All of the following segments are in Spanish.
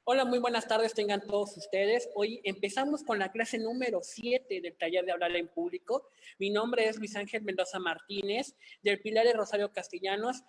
Hola, muy buenas tardes tengan todos ustedes. Hoy empezamos con la clase número 7 del taller de hablar en público. Mi nombre es Luis Ángel Mendoza Martínez, del Pilar de Rosario Castellanos.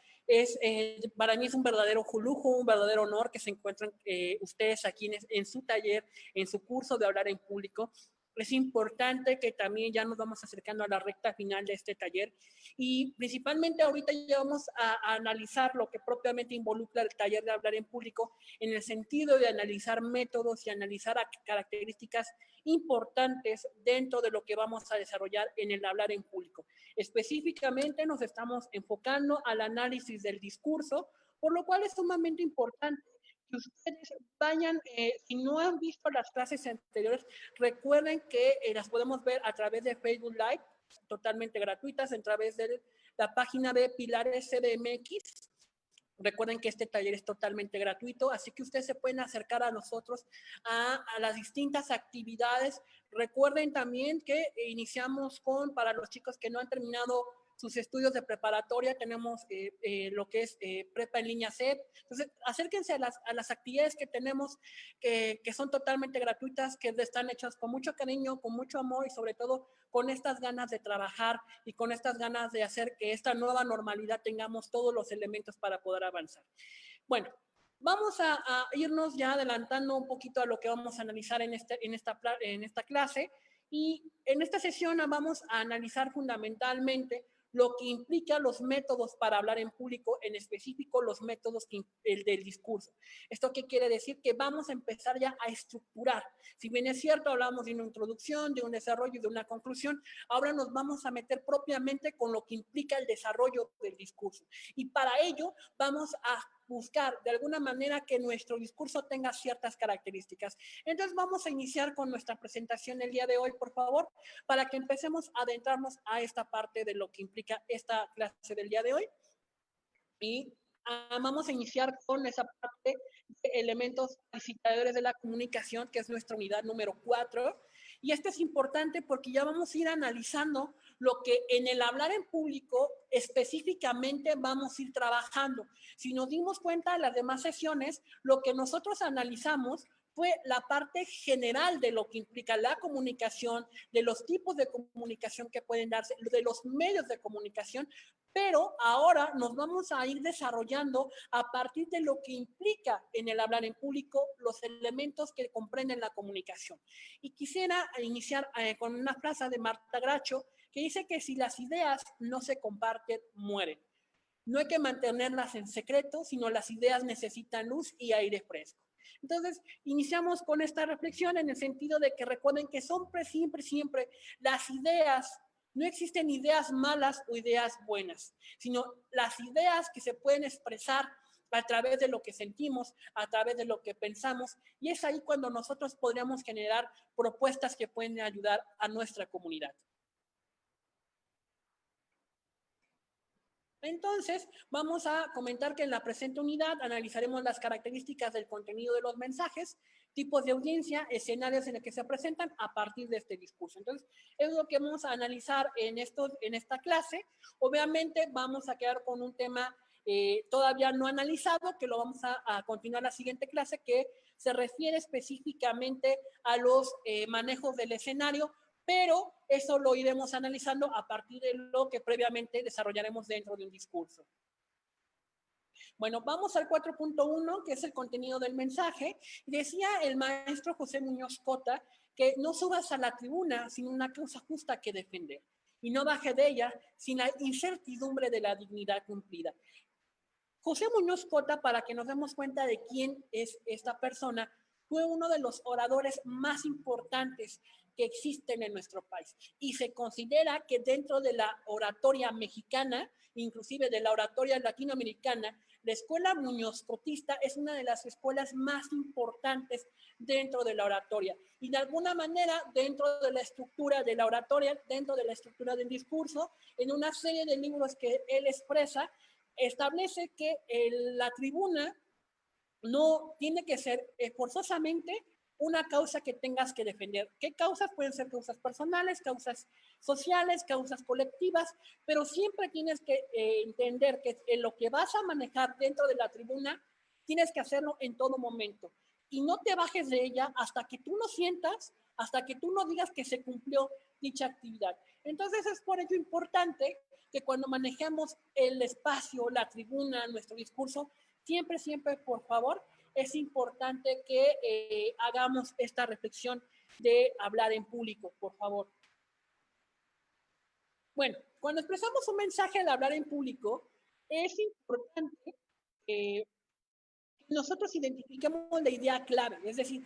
Para mí es un verdadero lujo, un verdadero honor que se encuentren ustedes aquí en su taller, en su curso de hablar en público. Es importante que también ya nos vamos acercando a la recta final de este taller y principalmente ahorita ya vamos a analizar lo que propiamente involucra el taller de hablar en público en el sentido de analizar métodos y analizar características importantes dentro de lo que vamos a desarrollar en el hablar en público. Específicamente nos estamos enfocando al análisis del discurso, por lo cual es sumamente importante que ustedes vayan, si no han visto las clases anteriores, recuerden que las podemos ver a través de Facebook Live, totalmente gratuitas, a través de la página de Pilares CDMX. Recuerden que este taller es totalmente gratuito, así que ustedes se pueden acercar a nosotros a las distintas actividades. Recuerden también que iniciamos para los chicos que no han terminado sus estudios de preparatoria, tenemos lo que es Prepa en Línea CEP. Entonces, acérquense a las actividades que tenemos, que son totalmente gratuitas, que están hechas con mucho cariño, con mucho amor y sobre todo con estas ganas de trabajar y con estas ganas de hacer que esta nueva normalidad tengamos todos los elementos para poder avanzar. Bueno, vamos a irnos ya adelantando un poquito a lo que vamos a analizar en esta clase, y en esta sesión vamos a analizar fundamentalmente lo que implica los métodos para hablar en público, en específico los métodos del discurso. ¿Esto qué quiere decir? Que vamos a empezar ya a estructurar. Si bien es cierto, hablamos de una introducción, de un desarrollo y de una conclusión, ahora nos vamos a meter propiamente con lo que implica el desarrollo del discurso. Y para ello vamos a buscar de alguna manera que nuestro discurso tenga ciertas características. Entonces vamos a iniciar con nuestra presentación el día de hoy, por favor, para que empecemos a adentrarnos a esta parte de lo que implica esta clase del día de hoy. Y vamos a iniciar con esa parte de elementos calificadores de la comunicación, que es nuestra unidad número 4. Y esto es importante porque ya vamos a ir analizando lo que en el hablar en público específicamente vamos a ir trabajando. Si nos dimos cuenta de las demás sesiones, lo que nosotros analizamos fue la parte general de lo que implica la comunicación, de los tipos de comunicación que pueden darse, de los medios de comunicación, pero ahora nos vamos a ir desarrollando a partir de lo que implica en el hablar en público los elementos que comprenden la comunicación. Y quisiera iniciar con una frase de Marta Gracho que dice que si las ideas no se comparten, mueren. No hay que mantenerlas en secreto, sino las ideas necesitan luz y aire fresco. Entonces, iniciamos con esta reflexión en el sentido de que recuerden que siempre las ideas, no existen ideas malas o ideas buenas, sino las ideas que se pueden expresar a través de lo que sentimos, a través de lo que pensamos, y es ahí cuando nosotros podríamos generar propuestas que pueden ayudar a nuestra comunidad. Entonces, vamos a comentar que en la presente unidad analizaremos las características del contenido de los mensajes, tipos de audiencia, escenarios en los que se presentan a partir de este discurso. Entonces, es lo que vamos a analizar en esta clase. Obviamente, vamos a quedar con un tema todavía no analizado, que lo vamos a continuar la siguiente clase, que se refiere específicamente a los manejos del escenario, pero eso lo iremos analizando a partir de lo que previamente desarrollaremos dentro de un discurso. Bueno, vamos al 4.1, que es el contenido del mensaje. Decía el maestro José Muñoz Cota que no subas a la tribuna sin una causa justa que defender, y no baje de ella sin la incertidumbre de la dignidad cumplida. José Muñoz Cota, para que nos demos cuenta de quién es esta persona, fue uno de los oradores más importantes que existen en nuestro país. Y se considera que dentro de la oratoria mexicana, inclusive de la oratoria latinoamericana, la escuela muñozcotista es una de las escuelas más importantes dentro de la oratoria. Y de alguna manera, dentro de la estructura de la oratoria, dentro de la estructura del discurso, en una serie de libros que él expresa, establece que la tribuna no tiene que ser forzosamente una causa que tengas que defender. ¿Qué causas? Pueden ser causas personales, causas sociales, causas colectivas, pero siempre tienes que entender que en lo que vas a manejar dentro de la tribuna, tienes que hacerlo en todo momento. y no te bajes de ella hasta que tú no sientas, hasta que tú no digas que se cumplió dicha actividad. Entonces es por ello importante que cuando manejemos el espacio, la tribuna, nuestro discurso, siempre, siempre, por favor, es importante que hagamos esta reflexión de hablar en público, por favor. Bueno, cuando expresamos un mensaje al hablar en público, es importante que nosotros identifiquemos la idea clave, es decir,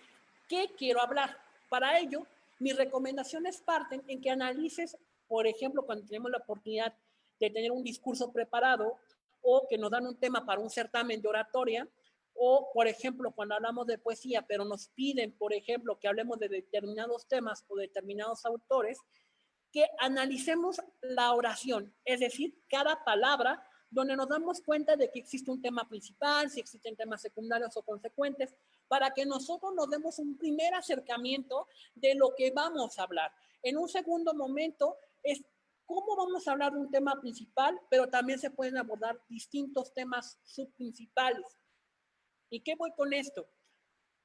¿qué quiero hablar? Para ello, mis recomendaciones parten en que analices, por ejemplo, cuando tenemos la oportunidad de tener un discurso preparado o que nos dan un tema para un certamen de oratoria, o, por ejemplo, cuando hablamos de poesía, pero nos piden, por ejemplo, que hablemos de determinados temas o determinados autores, que analicemos la oración, es decir, cada palabra, donde nos damos cuenta de que existe un tema principal, si existen temas secundarios o consecuentes, para que nosotros nos demos un primer acercamiento de lo que vamos a hablar. En un segundo momento es cómo vamos a hablar de un tema principal, pero también se pueden abordar distintos temas subprincipales. ¿Y qué voy con esto?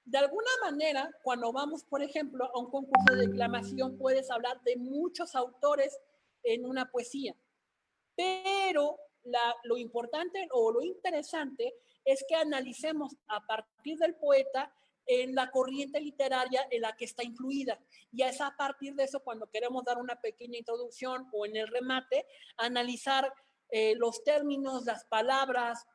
De alguna manera, cuando vamos, por ejemplo, a un concurso de declamación, puedes hablar de muchos autores en una poesía, pero lo importante o lo interesante es que analicemos a partir del poeta en la corriente literaria en la que está influida. Y es a partir de eso cuando queremos dar una pequeña introducción o en el remate, analizar los términos, las palabras,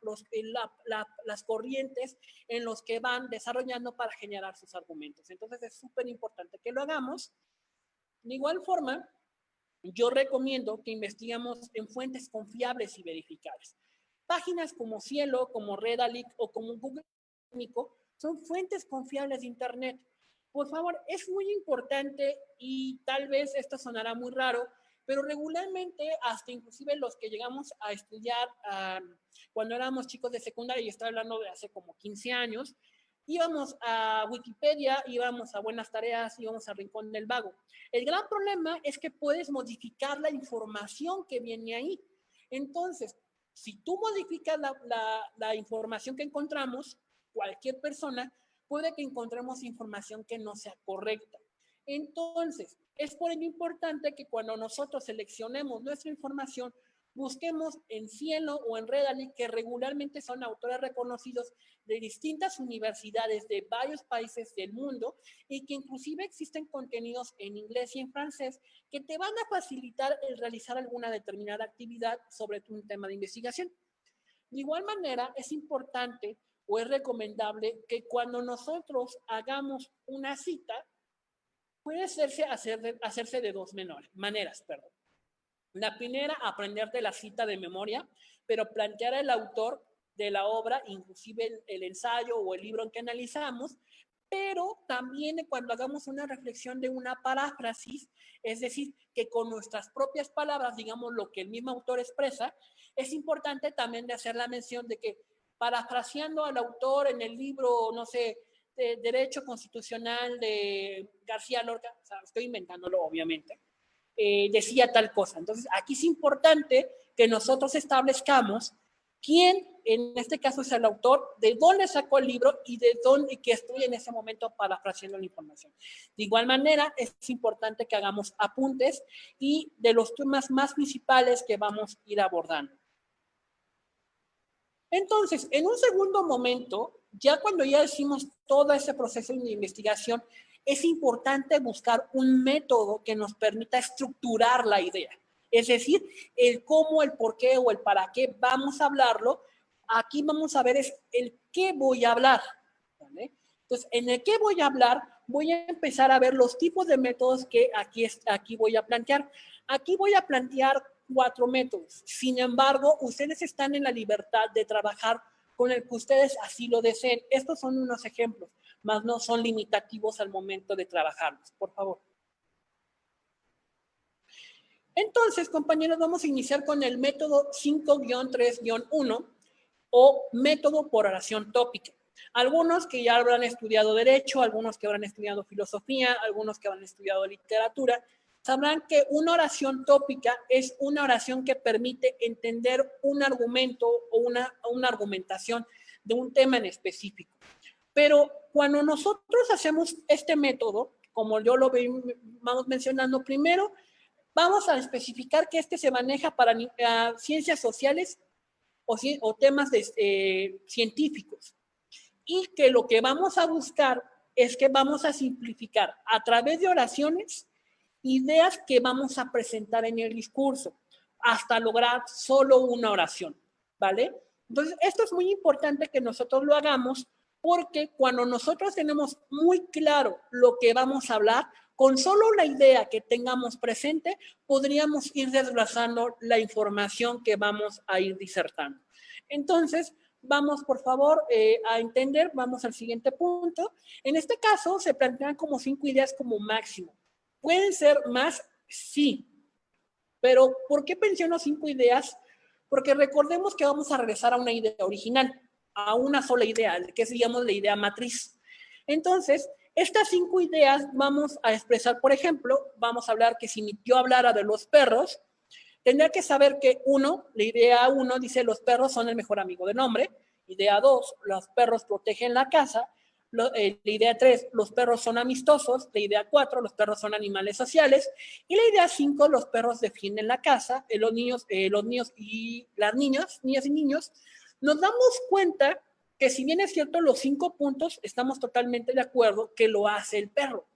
las corrientes en los que van desarrollando para generar sus argumentos. Entonces es súper importante que lo hagamos. De igual forma, yo recomiendo que investiguemos en fuentes confiables y verificables. Páginas como Cielo, como Redalyc o como Google son fuentes confiables de Internet. Por favor, es muy importante y tal vez esto sonará muy raro, pero regularmente hasta inclusive los que llegamos a estudiar cuando éramos chicos de secundaria, y estoy hablando de hace como 15 años, íbamos a Wikipedia, íbamos a Buenas Tareas, íbamos a Rincón del Vago. El gran problema es que puedes modificar la información que viene ahí. Entonces, si tú modificas la información que encontramos, cualquier persona puede que encontremos información que no sea correcta. Entonces, es por ello importante que cuando nosotros seleccionemos nuestra información, busquemos en Cielo o en Redalyc, que regularmente son autores reconocidos de distintas universidades de varios países del mundo y que inclusive existen contenidos en inglés y en francés que te van a facilitar el realizar alguna determinada actividad sobre un tema de investigación. De igual manera, es importante o es recomendable que cuando nosotros hagamos una cita, puede hacerse de dos maneras. La primera, aprenderte la cita de memoria, pero plantear al autor de la obra, inclusive el ensayo o el libro en que analizamos, pero también cuando hagamos una reflexión de una paráfrasis, es decir, que con nuestras propias palabras, digamos lo que el mismo autor expresa, es importante también de hacer la mención de que parafraseando al autor en el libro, no sé, de Derecho Constitucional de García Lorca, o sea, estoy inventándolo obviamente, decía tal cosa. Entonces, aquí es importante que nosotros establezcamos quién, en este caso es el autor, de dónde sacó el libro y de dónde que estoy en ese momento parafraseando la información. De igual manera, es importante que hagamos apuntes y de los temas más principales que vamos a ir abordando. Entonces, en un segundo momento, ya cuando ya hicimos todo ese proceso de investigación, es importante buscar un método que nos permita estructurar la idea. Es decir, el cómo, el por qué o el para qué vamos a hablarlo. Aquí vamos a ver es el qué voy a hablar. ¿Vale? Entonces, en el qué voy a hablar, voy a empezar a ver los tipos de métodos que aquí voy a plantear. Aquí voy a plantear 4 métodos. Sin embargo, ustedes están en la libertad de trabajar con el que ustedes así lo deseen. Estos son unos ejemplos, más no son limitativos al momento de trabajarlos, por favor. Entonces, compañeros, vamos a iniciar con el método 5-3-1 o método por oración tópica. Algunos que ya habrán estudiado Derecho, algunos que habrán estudiado Filosofía, algunos que habrán estudiado Literatura, sabrán que una oración tópica es una oración que permite entender un argumento o una argumentación de un tema en específico. Pero cuando nosotros hacemos este método, como yo lo vamos mencionando primero, vamos a especificar que este se maneja para ciencias sociales o temas científicos. Y que lo que vamos a buscar es que vamos a simplificar a través de oraciones ideas que vamos a presentar en el discurso hasta lograr solo una oración, ¿vale? Entonces, esto es muy importante que nosotros lo hagamos porque cuando nosotros tenemos muy claro lo que vamos a hablar, con solo la idea que tengamos presente, podríamos ir desglosando la información que vamos a ir disertando. Entonces, vamos, por favor, a entender, vamos al siguiente punto. En este caso, se plantean como 5 ideas como máximo. ¿Pueden ser más? Sí. Pero, ¿por qué menciono 5 ideas? Porque recordemos que vamos a regresar a una idea original, a una sola idea, que es, digamos, la idea matriz. Entonces, estas 5 ideas vamos a expresar, por ejemplo, vamos a hablar que si yo hablara de los perros, tendría que saber que la idea 1 dice los perros son el mejor amigo del hombre. Idea 2, los perros protegen la casa. La idea 3, los perros son amistosos. La idea 4, los perros son animales sociales. Y la idea 5, los perros defienden la casa. Los niños y las niñas y niños, nos damos cuenta que si bien es cierto los 5 puntos, estamos totalmente de acuerdo que lo hace el perro,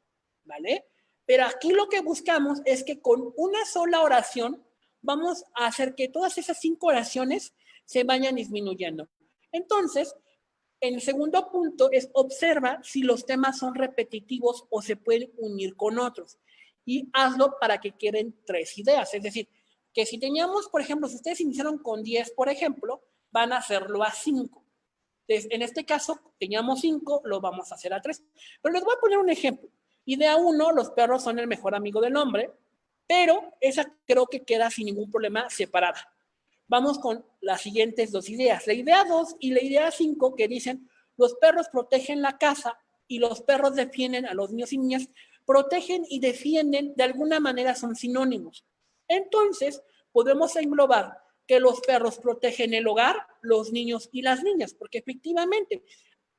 ¿vale? Pero aquí lo que buscamos es que con una sola oración vamos a hacer que todas esas 5 oraciones se vayan disminuyendo. Entonces, el segundo punto es observa si los temas son repetitivos o se pueden unir con otros. Y hazlo para que queden 3 ideas. Es decir, que si teníamos, por ejemplo, si ustedes iniciaron con 10, por ejemplo, van a hacerlo a 5. Entonces, en este caso, teníamos 5, lo vamos a hacer a 3. Pero les voy a poner un ejemplo. Idea 1, los perros son el mejor amigo del hombre, pero esa creo que queda sin ningún problema separada. Vamos con las siguientes 2 ideas. La idea 2 y la idea 5 que dicen los perros protegen la casa y los perros defienden a los niños y niñas, protegen y defienden de alguna manera son sinónimos. Entonces, podemos englobar que los perros protegen el hogar, los niños y las niñas, porque efectivamente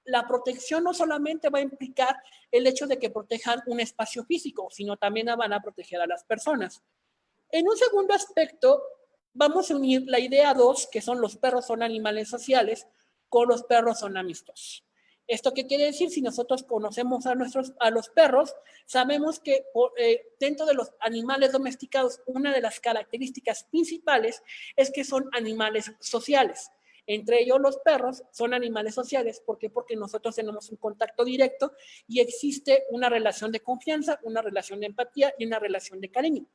la protección no solamente va a implicar el hecho de que protejan un espacio físico, sino también van a proteger a las personas. En un segundo aspecto, vamos a unir la idea 2, que son los perros son animales sociales, con los perros son amistosos. ¿Esto qué quiere decir? Si nosotros conocemos a los perros, sabemos que dentro de los animales domesticados, una de las características principales es que son animales sociales. Entre ellos los perros son animales sociales. ¿Por qué? Porque nosotros tenemos un contacto directo y existe una relación de confianza, una relación de empatía y una relación de cariño.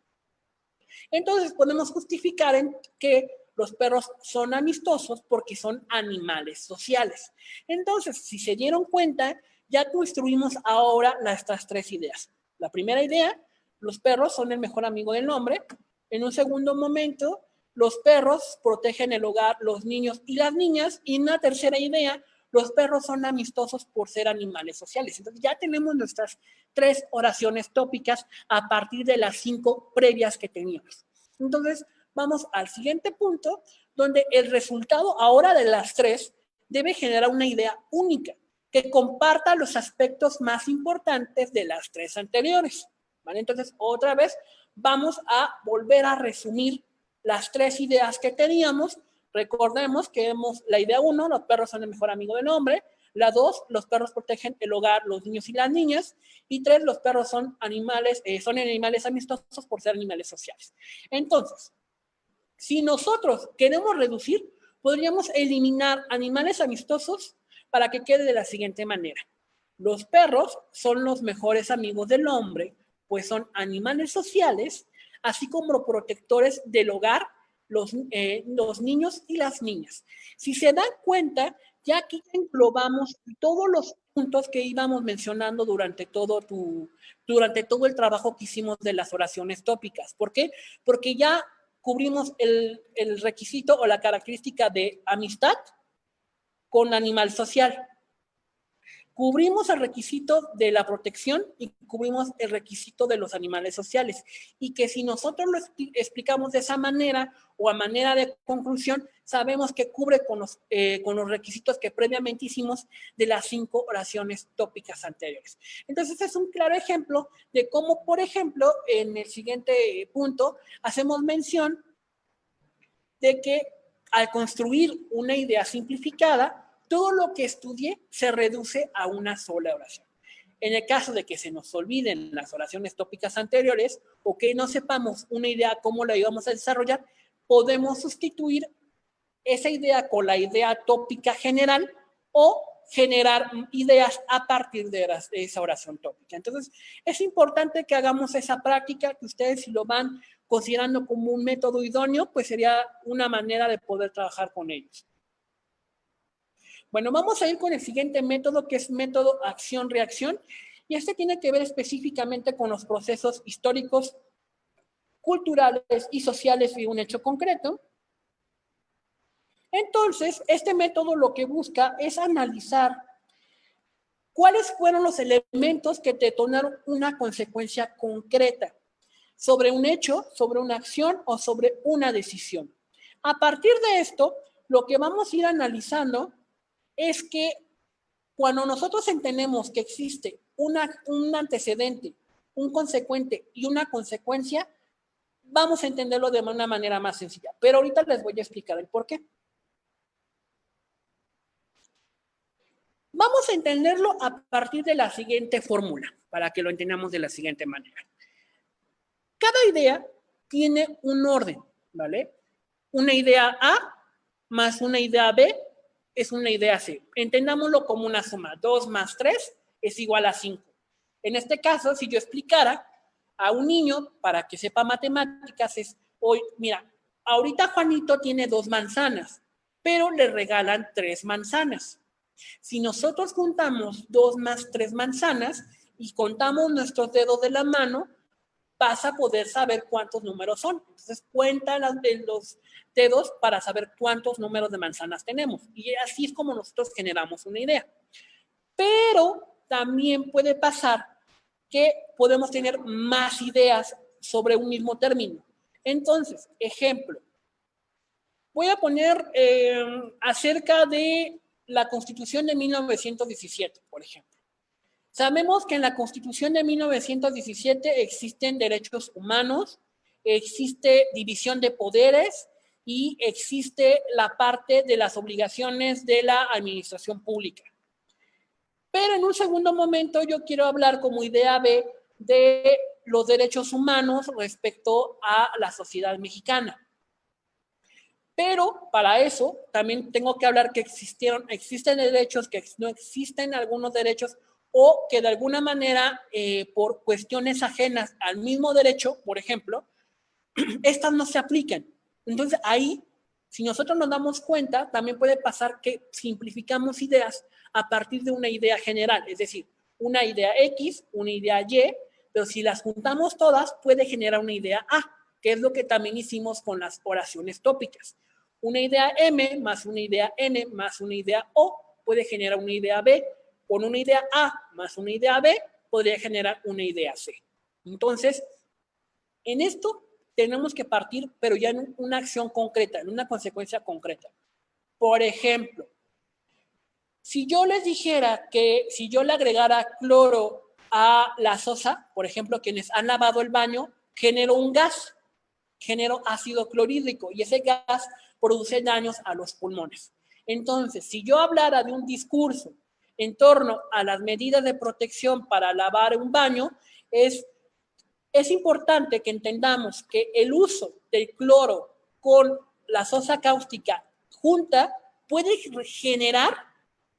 Entonces podemos justificar en que los perros son amistosos porque son animales sociales. Entonces, si se dieron cuenta, ya construimos ahora estas 3 ideas. La primera idea, los perros son el mejor amigo del hombre. En un segundo momento, los perros protegen el hogar, los niños y las niñas. Y en una tercera idea, los perros son amistosos por ser animales sociales. Entonces ya tenemos nuestras 3 oraciones tópicas a partir de las 5 previas que teníamos. Entonces vamos al siguiente punto, donde el resultado ahora de las 3 debe generar una idea única que comparta los aspectos más importantes de las 3 anteriores, ¿vale? Entonces otra vez vamos a volver a resumir las 3 ideas que teníamos. Recordemos que vemos la idea 1, los perros son el mejor amigo del hombre. La 2, los perros protegen el hogar, los niños y las niñas. Y 3, los perros son animales amistosos por ser animales sociales. Entonces, si nosotros queremos reducir, podríamos eliminar animales amistosos para que quede de la siguiente manera. Los perros son los mejores amigos del hombre, pues son animales sociales, así como protectores del hogar, los niños y las niñas. Si se dan cuenta, ya aquí englobamos todos los puntos que íbamos mencionando durante todo el trabajo que hicimos de las oraciones tópicas. ¿Por qué? Porque ya cubrimos el requisito o la característica de amistad con animal social. Cubrimos el requisito de la protección y cubrimos el requisito de los animales sociales. Y que si nosotros lo explicamos de esa manera o a manera de conclusión, sabemos que cubre con los requisitos que previamente hicimos de las 5 oraciones tópicas anteriores. Entonces, es un claro ejemplo de cómo, por ejemplo, en el siguiente punto, hacemos mención de que al construir una idea simplificada, todo lo que estudie se reduce a una sola oración. En el caso de que se nos olviden las oraciones tópicas anteriores o que no sepamos una idea cómo la íbamos a desarrollar, podemos sustituir esa idea con la idea tópica general o generar ideas a partir de esa oración tópica. Entonces, es importante que hagamos esa práctica, que ustedes si lo van considerando como un método idóneo, pues sería una manera de poder trabajar con ellos. Bueno, vamos a ir con el siguiente método, que es método acción-reacción, y este tiene que ver específicamente con los procesos históricos, culturales y sociales de un hecho concreto. Entonces, este método lo que busca es analizar cuáles fueron los elementos que detonaron una consecuencia concreta sobre un hecho, sobre una acción o sobre una decisión. A partir de esto, lo que vamos a ir analizando es que cuando nosotros entendemos que existe un antecedente, un consecuente y una consecuencia, vamos a entenderlo de una manera más sencilla. Pero ahorita les voy a explicar el por qué. Vamos a entenderlo a partir de la siguiente fórmula, para que lo entendamos de la siguiente manera. Cada idea tiene un orden, ¿vale? Una idea A más una idea B es una idea C. Entendámoslo como una suma. 2 más 3 es igual a 5. En este caso, si yo explicara a un niño para que sepa matemáticas, es hoy, mira, ahorita Juanito tiene 2 manzanas, pero le regalan 3 manzanas. Si nosotros juntamos 2 más 3 manzanas y contamos nuestros dedos de la mano, vas a poder saber cuántos números son. Entonces, cuenta los dedos para saber cuántos números de manzanas tenemos. Y así es como nosotros generamos una idea. Pero también puede pasar que podemos tener más ideas sobre un mismo término. Entonces, ejemplo, voy a poner acerca de la Constitución de 1917, por ejemplo. Sabemos que en la Constitución de 1917 existen derechos humanos, existe división de poderes y existe la parte de las obligaciones de la administración pública. Pero en un segundo momento yo quiero hablar como idea B de los derechos humanos respecto a la sociedad mexicana. Pero para eso también tengo que hablar que existen derechos, que no existen algunos derechos o que de alguna manera por cuestiones ajenas al mismo derecho, por ejemplo, estas no se aplican. Entonces ahí, si nosotros nos damos cuenta, también puede pasar que simplificamos ideas a partir de una idea general, es decir, una idea X, una idea Y, pero si las juntamos todas puede generar una idea A, que es lo que también hicimos con las oraciones tópicas. Una idea M más una idea N más una idea O puede generar una idea B. Con una idea A más una idea B podría generar una idea C. Entonces, en esto tenemos que partir, pero ya en una acción concreta, en una consecuencia concreta. Por ejemplo, si yo les dijera que si yo le agregara cloro a la sosa, por ejemplo, quienes han lavado el baño, generó un gas, generó ácido clorhídrico y ese gas produce daños a los pulmones. Entonces, si yo hablara de un discurso en torno a las medidas de protección para lavar un baño, es importante que entendamos que el uso del cloro con la sosa cáustica junta puede generar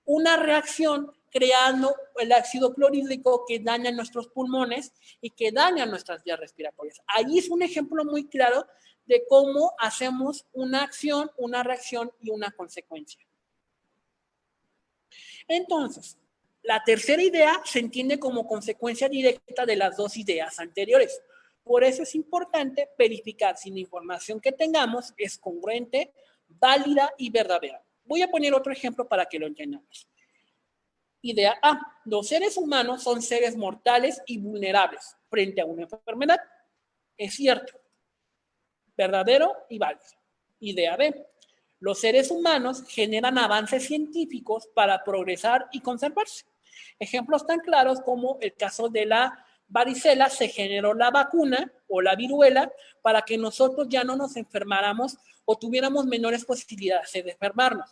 una reacción creando el ácido clorhídrico que daña nuestros pulmones y que daña nuestras vías respiratorias. Ahí es un ejemplo muy claro de cómo hacemos una acción, una reacción y una consecuencia. Entonces, la tercera idea se entiende como consecuencia directa de las dos ideas anteriores. Por eso es importante verificar si la información que tengamos es congruente, válida y verdadera. Voy a poner otro ejemplo para que lo entendamos. Idea A. Los seres humanos son seres mortales y vulnerables frente a una enfermedad. Es cierto. Verdadero y válido. Idea B. Los seres humanos generan avances científicos para progresar y conservarse. Ejemplos tan claros como el caso de la varicela, se generó la vacuna o la viruela para que nosotros ya no nos enfermáramos o tuviéramos menores posibilidades de enfermarnos.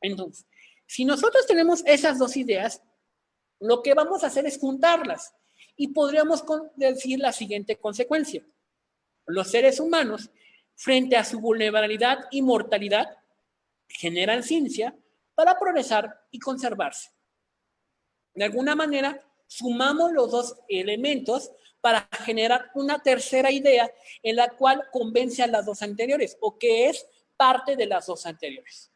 Entonces, si nosotros tenemos esas dos ideas, lo que vamos a hacer es juntarlas y podríamos decir la siguiente consecuencia. Los seres humanos, frente a su vulnerabilidad y mortalidad, generan ciencia para progresar y conservarse. De alguna manera, sumamos los dos elementos para generar una tercera idea en la cual convence a las dos anteriores o que es parte de las dos anteriores.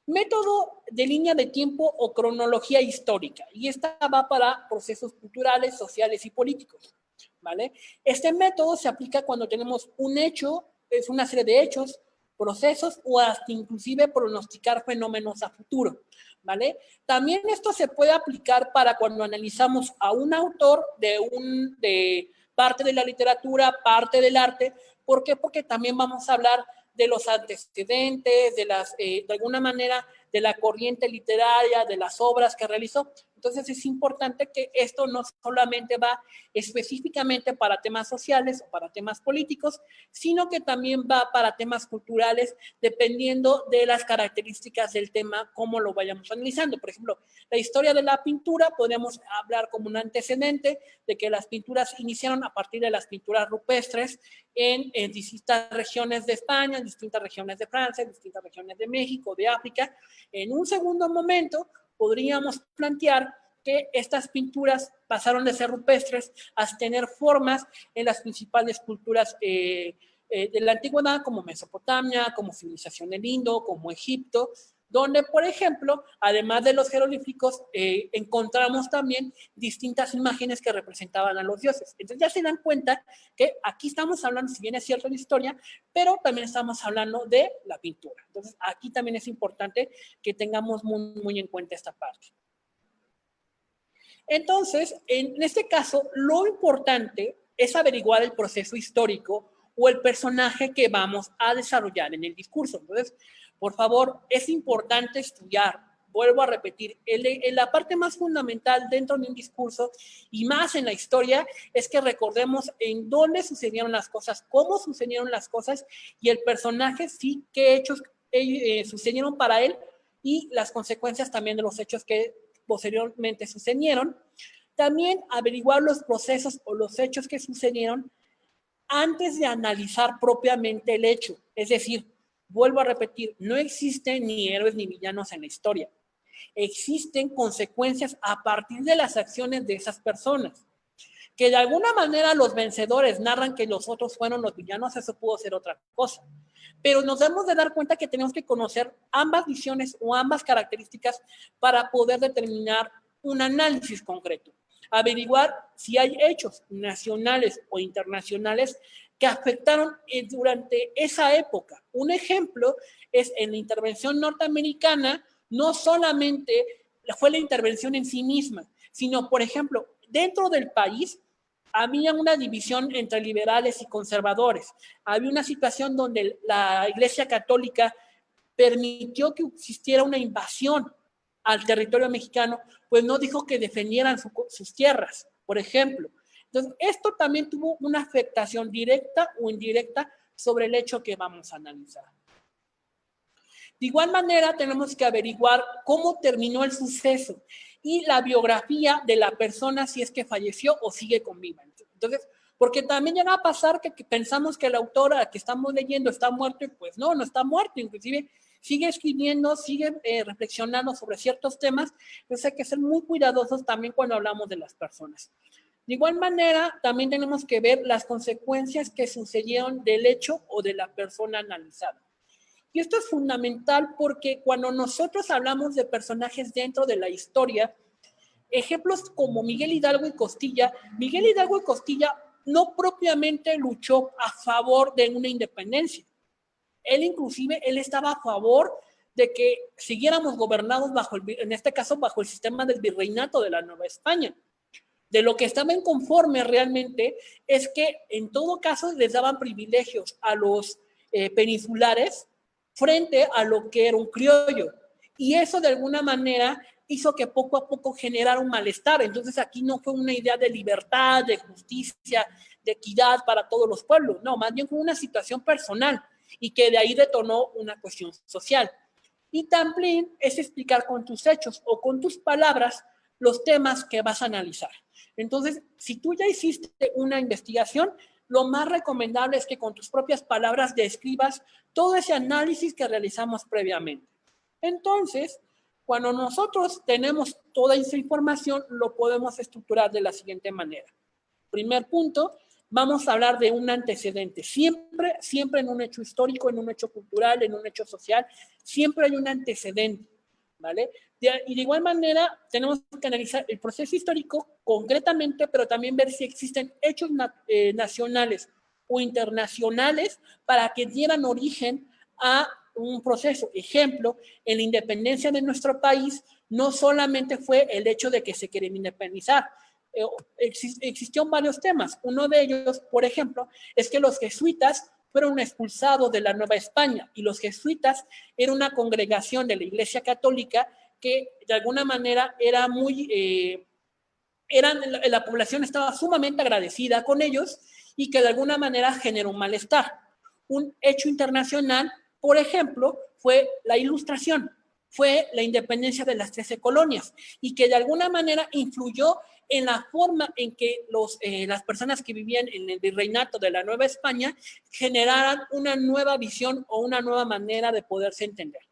Método de línea de tiempo o cronología histórica, y esta va para procesos culturales, sociales y políticos, ¿vale? Este método se aplica cuando tenemos un hecho, es una serie de hechos, procesos o hasta inclusive pronosticar fenómenos a futuro, ¿vale? También esto se puede aplicar para cuando analizamos a un autor de parte de la literatura, parte del arte. ¿Por qué? Porque también vamos a hablar de los antecedentes, de alguna manera, de la corriente literaria, de las obras que realizó. Entonces es importante que esto no solamente va específicamente para temas sociales o para temas políticos, sino que también va para temas culturales, dependiendo de las características del tema, cómo lo vayamos analizando. Por ejemplo, la historia de la pintura, podemos hablar como un antecedente de que las pinturas iniciaron a partir de las pinturas rupestres en distintas regiones de España, en distintas regiones de Francia, en distintas regiones de México, de África. En un segundo momento, podríamos plantear que estas pinturas pasaron de ser rupestres a tener formas en las principales culturas de la antigüedad, como Mesopotamia, como civilización del Indo, como Egipto, donde, por ejemplo, además de los jeroglíficos, encontramos también distintas imágenes que representaban a los dioses. Entonces ya se dan cuenta que aquí estamos hablando, si bien es cierto de historia, pero también estamos hablando de la pintura. Entonces aquí también es importante que tengamos muy en cuenta esta parte. Entonces, en este caso, lo importante es averiguar el proceso histórico o el personaje que vamos a desarrollar en el discurso. Entonces, por favor, es importante estudiar, vuelvo a repetir, la parte más fundamental dentro de un discurso y más en la historia es que recordemos en dónde sucedieron las cosas, cómo sucedieron las cosas y el personaje, sí, qué hechos sucedieron para él y las consecuencias también de los hechos que posteriormente sucedieron. También averiguar los procesos o los hechos que sucedieron antes de analizar propiamente el hecho. Es decir, vuelvo a repetir, no existen ni héroes ni villanos en la historia. Existen consecuencias a partir de las acciones de esas personas. Que de alguna manera los vencedores narran que los otros fueron los villanos, eso pudo ser otra cosa. Pero nos debemos de dar cuenta que tenemos que conocer ambas visiones o ambas características para poder determinar un análisis concreto. Averiguar si hay hechos nacionales o internacionales que afectaron durante esa época. Un ejemplo es en la intervención norteamericana, no solamente fue la intervención en sí misma, sino, por ejemplo, dentro del país había una división entre liberales y conservadores. Había una situación donde la Iglesia Católica permitió que existiera una invasión al territorio mexicano, pues no dijo que defendieran sus tierras, por ejemplo. Entonces, esto también tuvo una afectación directa o indirecta sobre el hecho que vamos a analizar. De igual manera, tenemos que averiguar cómo terminó el suceso y la biografía de la persona si es que falleció o sigue con vida. Entonces, porque también llega a pasar que pensamos que el autor a que estamos leyendo está muerto y pues no está muerto, inclusive sigue escribiendo, sigue reflexionando sobre ciertos temas, entonces hay que ser muy cuidadosos también cuando hablamos de las personas. De igual manera, también tenemos que ver las consecuencias que sucedieron del hecho o de la persona analizada. Y esto es fundamental porque cuando nosotros hablamos de personajes dentro de la historia, ejemplos como Miguel Hidalgo y Costilla no propiamente luchó a favor de una independencia. Él inclusive, él estaba a favor de que siguiéramos gobernados en este caso, bajo el sistema del virreinato de la Nueva España. De lo que estaba inconforme realmente es que en todo caso les daban privilegios a los peninsulares frente a lo que era un criollo. Y eso de alguna manera hizo que poco a poco generara un malestar. Entonces aquí no fue una idea de libertad, de justicia, de equidad para todos los pueblos. No, más bien fue una situación personal y que de ahí detonó una cuestión social. Y también es explicar con tus hechos o con tus palabras los temas que vas a analizar. Entonces, si tú ya hiciste una investigación, lo más recomendable es que con tus propias palabras describas todo ese análisis que realizamos previamente. Entonces, cuando nosotros tenemos toda esa información, lo podemos estructurar de la siguiente manera. Primer punto, vamos a hablar de un antecedente. Siempre en un hecho histórico, en un hecho cultural, en un hecho social, siempre hay un antecedente, ¿vale? Y de igual manera, tenemos que analizar el proceso histórico concretamente, pero también ver si existen hechos nacionales o internacionales para que dieran origen a un proceso. Ejemplo, en la independencia de nuestro país, no solamente fue el hecho de que se querían independizar, existieron varios temas. Uno de ellos, por ejemplo, es que los jesuitas fueron expulsados de la Nueva España y los jesuitas eran una congregación de la Iglesia Católica que de alguna manera era la población estaba sumamente agradecida con ellos y que de alguna manera generó un malestar. Un hecho internacional, por ejemplo, fue la Ilustración, fue la independencia de las 13 colonias y que de alguna manera influyó en la forma en que las personas que vivían en el virreinato de la Nueva España generaran una nueva visión o una nueva manera de poderse entender.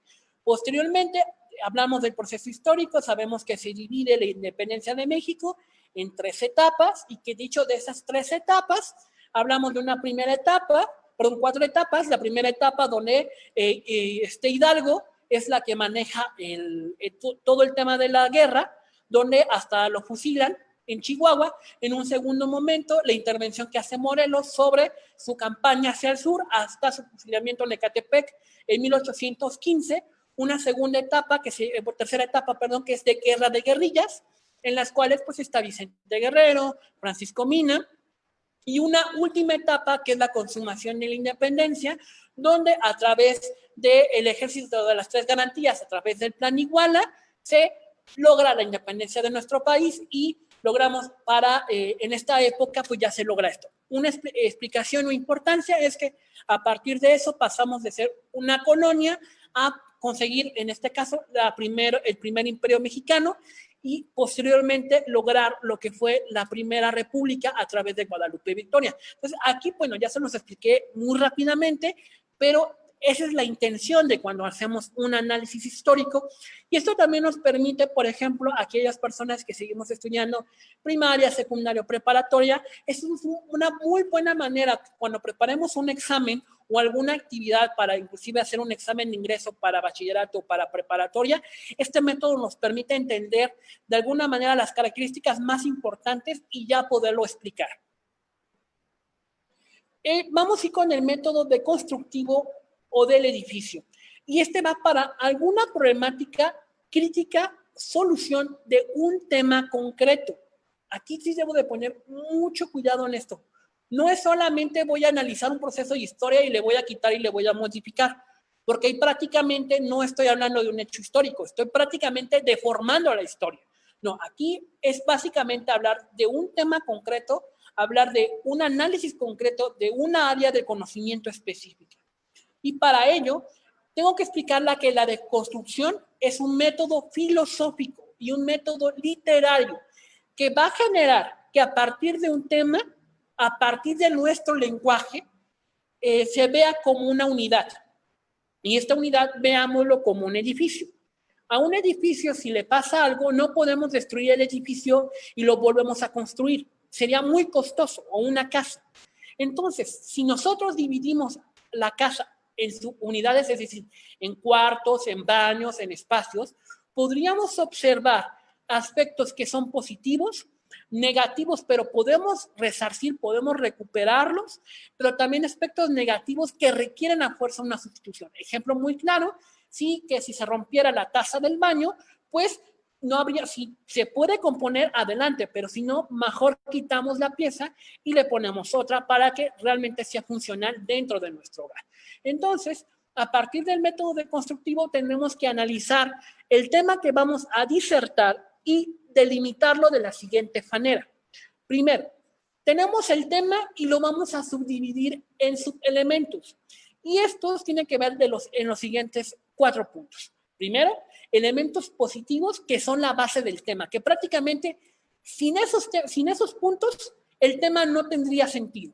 Posteriormente, hablamos del proceso histórico, sabemos que se divide la independencia de México en 3 etapas y que dicho de esas 3 etapas, hablamos de una primera etapa, perdón, 4 etapas. La primera etapa donde Hidalgo es la que maneja todo el tema de la guerra, donde hasta lo fusilan en Chihuahua. En un segundo momento, la intervención que hace Morelos sobre su campaña hacia el sur hasta su fusilamiento en Ecatepec en 1815. Una segunda etapa, tercera etapa, que es de guerra de guerrillas, en las cuales pues está Vicente Guerrero, Francisco Mina, y una última etapa que es la consumación de la independencia, donde a través del ejército de las 3 garantías, a través del Plan Iguala, se logra la independencia de nuestro país y logramos en esta época pues ya se logra esto. Una explicación o importancia es que a partir de eso pasamos de ser una colonia a conseguir, en este caso, el primer imperio mexicano y posteriormente lograr lo que fue la primera república a través de Guadalupe Victoria. Entonces, aquí, bueno, ya se los expliqué muy rápidamente, pero esa es la intención de cuando hacemos un análisis histórico. Y esto también nos permite, por ejemplo, a aquellas personas que seguimos estudiando primaria, secundaria o preparatoria, es una muy buena manera cuando preparemos un examen o alguna actividad para inclusive hacer un examen de ingreso para bachillerato o para preparatoria. Este método nos permite entender de alguna manera las características más importantes y ya poderlo explicar. Vamos a ir con el método deconstructivo o del edificio. Y este va para alguna problemática crítica, solución de un tema concreto. Aquí sí debo de poner mucho cuidado en esto. No es solamente voy a analizar un proceso de historia y le voy a quitar y le voy a modificar, porque ahí prácticamente no estoy hablando de un hecho histórico, estoy prácticamente deformando la historia. No, aquí es básicamente hablar de un tema concreto, hablar de un análisis concreto de una área de conocimiento específica. Y para ello, tengo que explicarle que la deconstrucción es un método filosófico y un método literario que va a generar que a partir de un tema, a partir de nuestro lenguaje, se vea como una unidad. Y esta unidad veámoslo como un edificio. A un edificio, si le pasa algo, no podemos destruir el edificio y lo volvemos a construir. Sería muy costoso, o una casa. Entonces, si nosotros dividimos la casa en sus unidades, es decir, en cuartos, en baños, en espacios, podríamos observar aspectos que son positivos, negativos, pero podemos resarcir, podemos recuperarlos, pero también aspectos negativos que requieren a fuerza una sustitución. Ejemplo muy claro sí, que si se rompiera la taza del baño, pues no habría, si se puede componer, adelante, pero si no, mejor quitamos la pieza y le ponemos otra para que realmente sea funcional dentro de nuestro hogar. Entonces, a partir del método deconstructivo, tenemos que analizar el tema que vamos a disertar y delimitarlo de la siguiente manera. Primero, tenemos el tema y lo vamos a subdividir en subelementos. Y estos tienen que ver en los siguientes 4 puntos. Primero, elementos positivos que son la base del tema, que prácticamente sin esos puntos el tema no tendría sentido.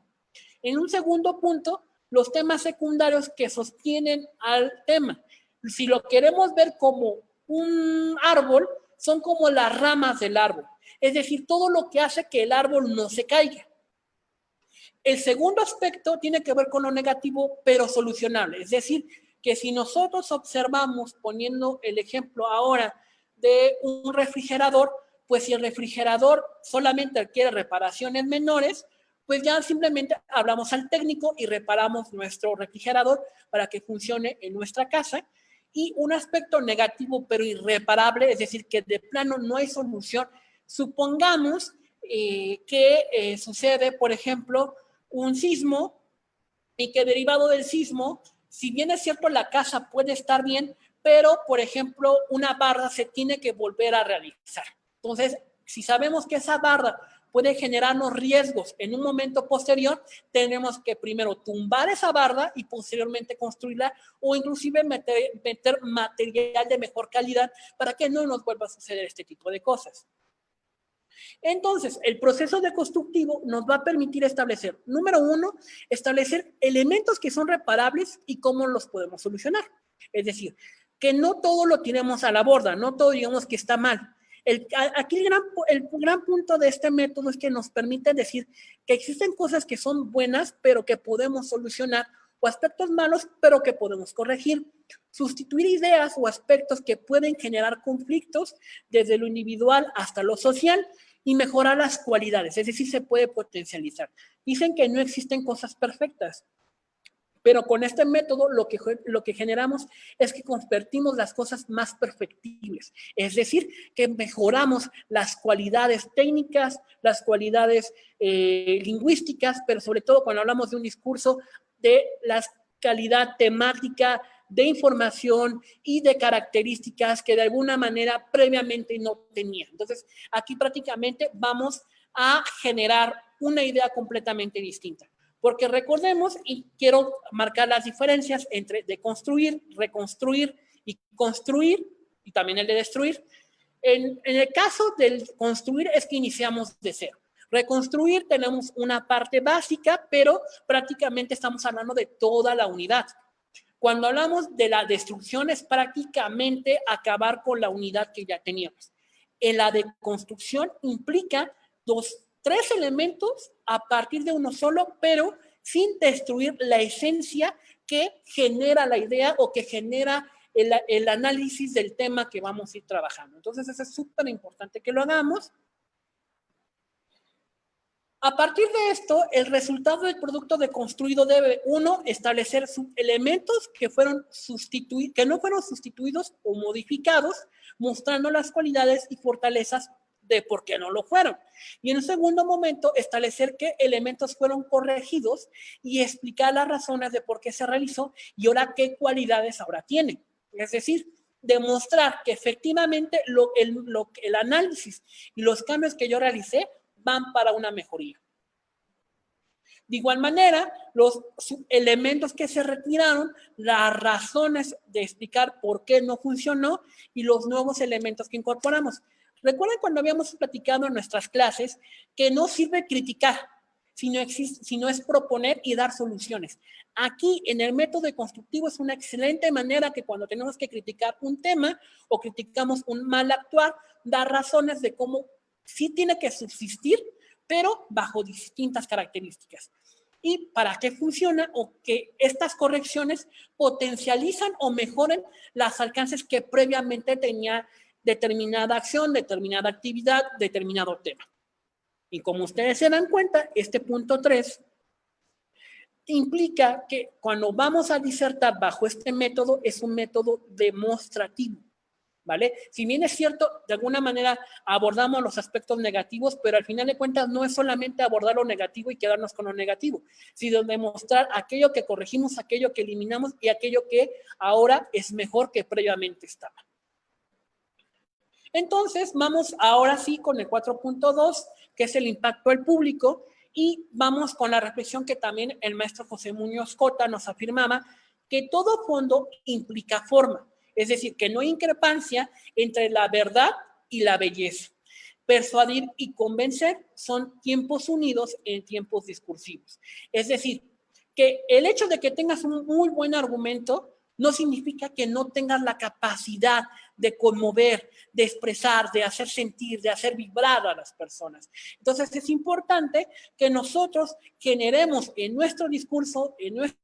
En un segundo punto, los temas secundarios que sostienen al tema. Si lo queremos ver como un árbol, son como las ramas del árbol, es decir, todo lo que hace que el árbol no se caiga. El segundo aspecto tiene que ver con lo negativo, pero solucionable, es decir, que si nosotros observamos, poniendo el ejemplo ahora de un refrigerador, pues si el refrigerador solamente requiere reparaciones menores, pues ya simplemente hablamos al técnico y reparamos nuestro refrigerador para que funcione en nuestra casa. Y un aspecto negativo pero irreparable, es decir, que de plano no hay solución. Supongamos que sucede, por ejemplo, un sismo y que derivado del sismo, si bien es cierto la casa puede estar bien, pero, por ejemplo, una barda se tiene que volver a realizar. Entonces, si sabemos que esa barda puede generarnos riesgos en un momento posterior, tenemos que primero tumbar esa barda y posteriormente construirla o inclusive meter material de mejor calidad para que no nos vuelva a suceder este tipo de cosas. Entonces, el proceso deconstructivo nos va a permitir establecer, número 1, establecer elementos que son reparables y cómo los podemos solucionar. Es decir, que no todo lo tiremos a la borda, no todo digamos que está mal. Aquí el gran punto de este método es que nos permite decir que existen cosas que son buenas, pero que podemos solucionar, o aspectos malos, pero que podemos corregir. Sustituir ideas o aspectos que pueden generar conflictos desde lo individual hasta lo social y mejorar las cualidades, es decir, se puede potencializar. Dicen que no existen cosas perfectas, pero con este método lo que generamos es que convertimos las cosas más perfectibles, es decir, que mejoramos las cualidades técnicas, las cualidades lingüísticas, pero sobre todo cuando hablamos de un discurso, de la calidad temática, de información y de características que de alguna manera previamente no tenía. Entonces, aquí prácticamente vamos a generar una idea completamente distinta. Porque recordemos, y quiero marcar las diferencias entre deconstruir, reconstruir y construir, y también el de destruir. En el caso del construir es que iniciamos de cero. Reconstruir tenemos una parte básica, pero prácticamente estamos hablando de toda la unidad. Cuando hablamos de la destrucción es prácticamente acabar con la unidad que ya teníamos. En la deconstrucción implica 3 elementos a partir de uno solo, pero sin destruir la esencia que genera la idea o que genera el análisis del tema que vamos a ir trabajando. Entonces, eso es súper importante que lo hagamos. A partir de esto, el resultado del producto deconstruido debe, 1, establecer elementos que no fueron sustituidos o modificados, mostrando las cualidades y fortalezas de por qué no lo fueron. Y en un segundo momento, establecer qué elementos fueron corregidos y explicar las razones de por qué se realizó y ahora qué cualidades ahora tiene. Es decir, demostrar que efectivamente el análisis y los cambios que yo realicé van para una mejoría. De igual manera, los elementos que se retiraron, las razones de explicar por qué no funcionó y los nuevos elementos que incorporamos. Recuerden cuando habíamos platicado en nuestras clases que no sirve criticar, sino es proponer y dar soluciones. Aquí, en el método deconstructivo, es una excelente manera que cuando tenemos que criticar un tema o criticamos un mal actuar, dar razones de cómo sí tiene que subsistir, pero bajo distintas características. Y para qué funciona o que estas correcciones potencializan o mejoren los alcances que previamente tenía determinada acción, determinada actividad, determinado tema. Y como ustedes se dan cuenta, este punto 3 implica que cuando vamos a disertar bajo este método, es un método demostrativo, ¿vale? Si bien es cierto, de alguna manera abordamos los aspectos negativos, pero al final de cuentas no es solamente abordar lo negativo y quedarnos con lo negativo, sino demostrar aquello que corregimos, aquello que eliminamos y aquello que ahora es mejor que previamente estaba. Entonces, vamos ahora sí con el 4.2, que es el impacto al público, y vamos con la reflexión que también el maestro José Muñoz Cota nos afirmaba, que todo fondo implica forma, es decir, que no hay increpancia entre la verdad y la belleza. Persuadir y convencer son tiempos unidos en tiempos discursivos. Es decir, que el hecho de que tengas un muy buen argumento no significa que no tengas la capacidad de conmover, de expresar, de hacer sentir, de hacer vibrar a las personas. Entonces es importante que nosotros generemos en nuestro discurso, en nuestro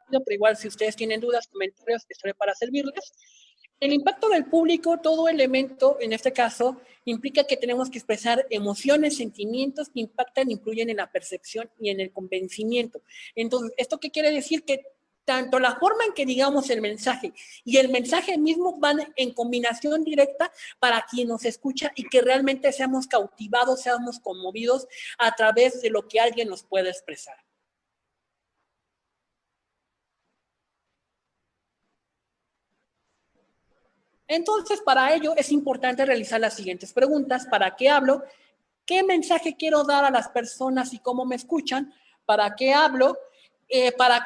pero igual si ustedes tienen dudas, comentarios, estaré para servirles. El impacto del público, todo elemento, en este caso, implica que tenemos que expresar emociones, sentimientos que impactan, influyen en la percepción y en el convencimiento. Entonces, ¿esto qué quiere decir? Que tanto la forma en que digamos el mensaje y el mensaje mismo van en combinación directa para quien nos escucha y que realmente seamos cautivados, seamos conmovidos a través de lo que alguien nos puede expresar. Entonces, para ello es importante realizar las siguientes preguntas. ¿Para qué hablo? ¿Qué mensaje quiero dar a las personas y cómo me escuchan? ¿Para qué hablo? ¿Para